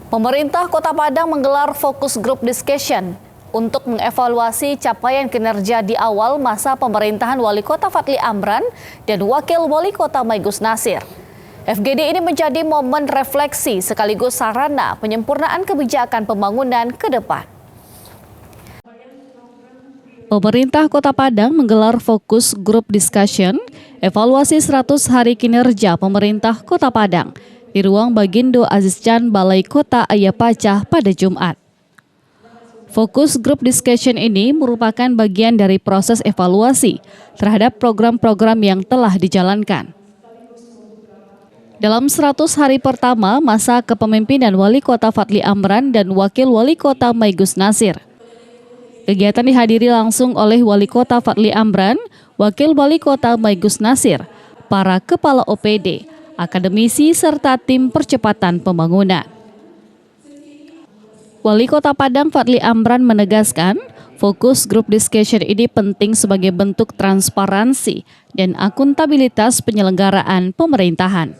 Pemerintah Kota Padang menggelar fokus group discussion untuk mengevaluasi capaian kinerja di awal masa pemerintahan Wali Kota Fadly Amran dan Wakil Wali Kota Maigus Nasir. FGD ini menjadi momen refleksi sekaligus sarana penyempurnaan kebijakan pembangunan ke depan. Pemerintah Kota Padang menggelar fokus group discussion evaluasi 100 hari kinerja pemerintah Kota Padang di ruang Bagindo Aziz Can Balai Kota Ayapacah pada Jumat. Fokus group discussion ini merupakan bagian dari proses evaluasi terhadap program-program yang telah dijalankan. Dalam 100 hari pertama masa kepemimpinan Wali Kota Fadly Amran dan Wakil Wali Kota Maigus Nasir. Kegiatan dihadiri langsung oleh Wali Kota Fadly Amran, Wakil Wali Kota Maigus Nasir, para kepala OPD, akademisi serta tim percepatan pembangunan. Wali Kota Padang Fadly Amran menegaskan, fokus group discussion ini penting sebagai bentuk transparansi dan akuntabilitas penyelenggaraan pemerintahan.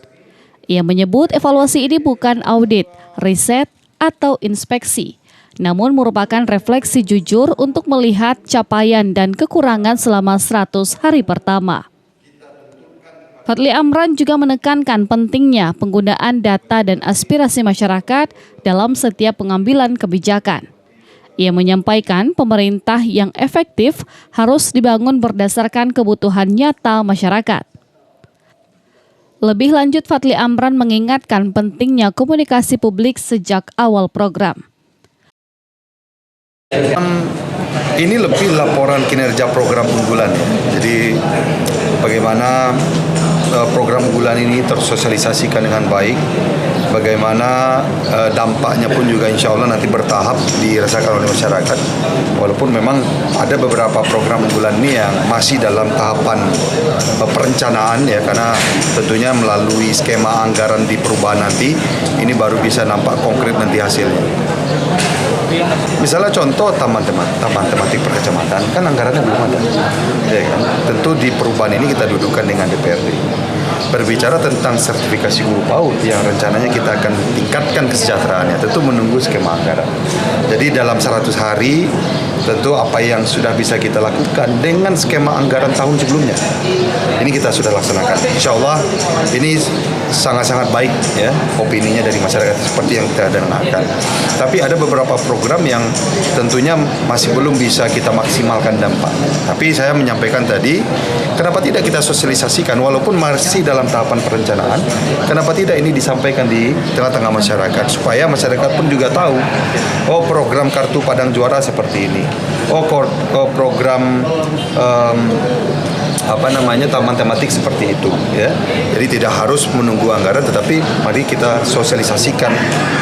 Ia menyebut evaluasi ini bukan audit, riset, atau inspeksi, namun merupakan refleksi jujur untuk melihat capaian dan kekurangan selama 100 hari pertama. Fadly Amran juga menekankan pentingnya penggunaan data dan aspirasi masyarakat dalam setiap pengambilan kebijakan. Ia menyampaikan pemerintah yang efektif harus dibangun berdasarkan kebutuhan nyata masyarakat. Lebih lanjut, Fadly Amran mengingatkan pentingnya komunikasi publik sejak awal program. Ini lebih laporan kinerja program unggulan. Jadi bagaimana program unggulan ini tersosialisasikan dengan baik, bagaimana dampaknya pun juga insya Allah nanti bertahap dirasakan oleh masyarakat. Walaupun memang ada beberapa program unggulan ini yang masih dalam tahapan perencanaan ya, karena tentunya melalui skema anggaran di perubahan nanti ini baru bisa nampak konkret nanti hasilnya. Misalnya contoh taman tematik per kecamatan, kan anggarannya belum ada. Ya kan? Tentu di perubahan ini kita dudukkan dengan DPRD. Berbicara tentang sertifikasi guru PAUD yang rencananya kita akan tingkatkan kesejahteraannya, tentu menunggu skema anggaran. Jadi dalam 100 hari, tentu apa yang sudah bisa kita lakukan dengan skema anggaran tahun sebelumnya, ini kita sudah laksanakan. Insya Allah ini sangat-sangat baik ya opininya dari masyarakat seperti yang kita dengarkan. Tapi ada beberapa program yang tentunya masih belum bisa kita maksimalkan dampaknya. Tapi saya menyampaikan tadi, kenapa tidak kita sosialisasikan walaupun masih dalam tahapan perencanaan, kenapa tidak ini disampaikan di tengah-tengah masyarakat supaya masyarakat pun juga tahu, oh program Kartu Padang Juara seperti ini, oh program taman tematik seperti itu ya. Jadi tidak harus menunggu anggaran, tetapi mari kita sosialisasikan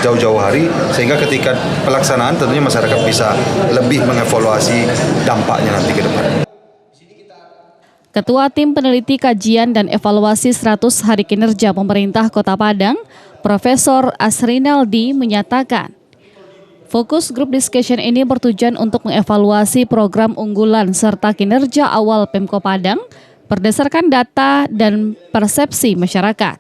jauh-jauh hari sehingga ketika pelaksanaan tentunya masyarakat bisa lebih mengevaluasi dampaknya nanti ke depan. Ketua Tim Peneliti Kajian dan Evaluasi 100 Hari Kinerja Pemerintah Kota Padang, Profesor Asrinaldi menyatakan, fokus group discussion ini bertujuan untuk mengevaluasi program unggulan serta kinerja awal Pemko Padang berdasarkan data dan persepsi masyarakat.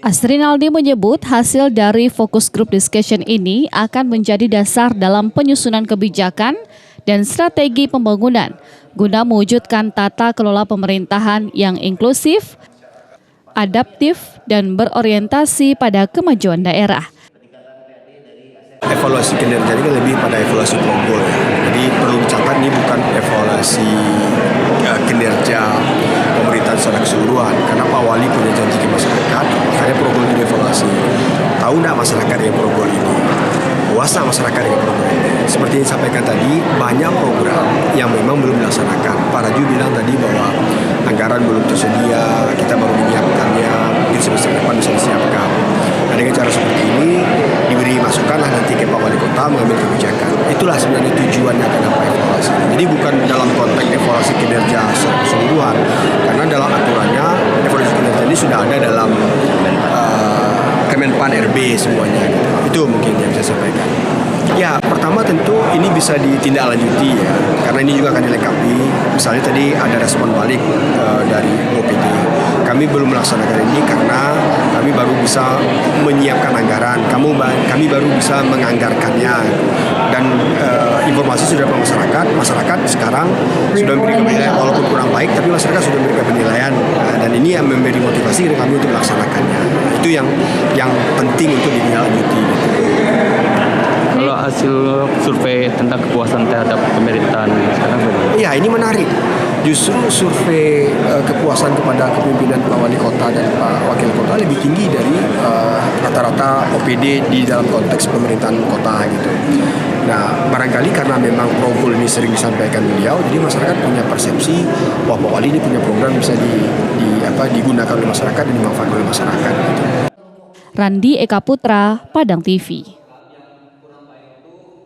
Asrinaldi menyebut hasil dari fokus group discussion ini akan menjadi dasar dalam penyusunan kebijakan dan strategi pembangunan guna mewujudkan tata kelola pemerintahan yang inklusif, adaptif, dan berorientasi pada kemajuan daerah. Evaluasi kinerja ini lebih pada evaluasi program ya. Jadi perlu dicatat ini bukan evaluasi kinerja pemerintahan secara keseluruhan. Karena Pak Wali punya janji ke masyarakat, makanya program ini evaluasi. Tahu nggak masyarakat yang program ini? Puasa masyarakat yang program ini. Seperti yang disampaikan tadi, banyak program yang memang belum dilaksanakan. Pak Raju bilang tadi bahwa anggaran belum tersedia, kita baru menyiapkannya, mungkin semester depan bisa disiapkan. Nah, dengan cara seperti ini diberi masukanlah nanti ke Pak Wali Kota mengambil kebijakan. Itulah sebenarnya tujuannya kenapa evaluasi. Jadi bukan dalam konteks evaluasi kinerja secara keseluruhan, karena dalam aturannya evaluasi kinerja ini sudah ada dalam Kemenpan RB semuanya. Itu mungkin yang bisa saya sampaikan. Ya, pertama tentu ini bisa ditindaklanjuti ya, karena ini juga akan dilengkapi. Misalnya tadi ada respon balik dari OPD. Kami kami belum melaksanakan ini karena kami baru bisa menyiapkan anggaran, kami baru bisa menganggarkannya, dan informasi sudah ke masyarakat sekarang sudah memberikan penilaian, walaupun kurang baik tapi masyarakat sudah memberikan penilaian, dan ini yang memberi motivasi kami untuk melaksanakannya. Itu yang penting untuk ditindaklanjuti. Kalau hasil survei tentang kepuasan terhadap pemerintahan sekarang bagaimana? Iya, ini menarik. Justru survei kepuasan kepada kepemimpinan Pak Wali Kota dan Pak Wakil Kota lebih tinggi dari rata-rata OPD di dalam konteks pemerintahan kota gitu. Nah, barangkali karena memang program ini sering disampaikan beliau, jadi masyarakat punya persepsi bahwa Pak Wali ini punya program bisa digunakan oleh masyarakat dan dimanfaatkan oleh masyarakat. Gitu. Randi Eka Putra, Padang TV.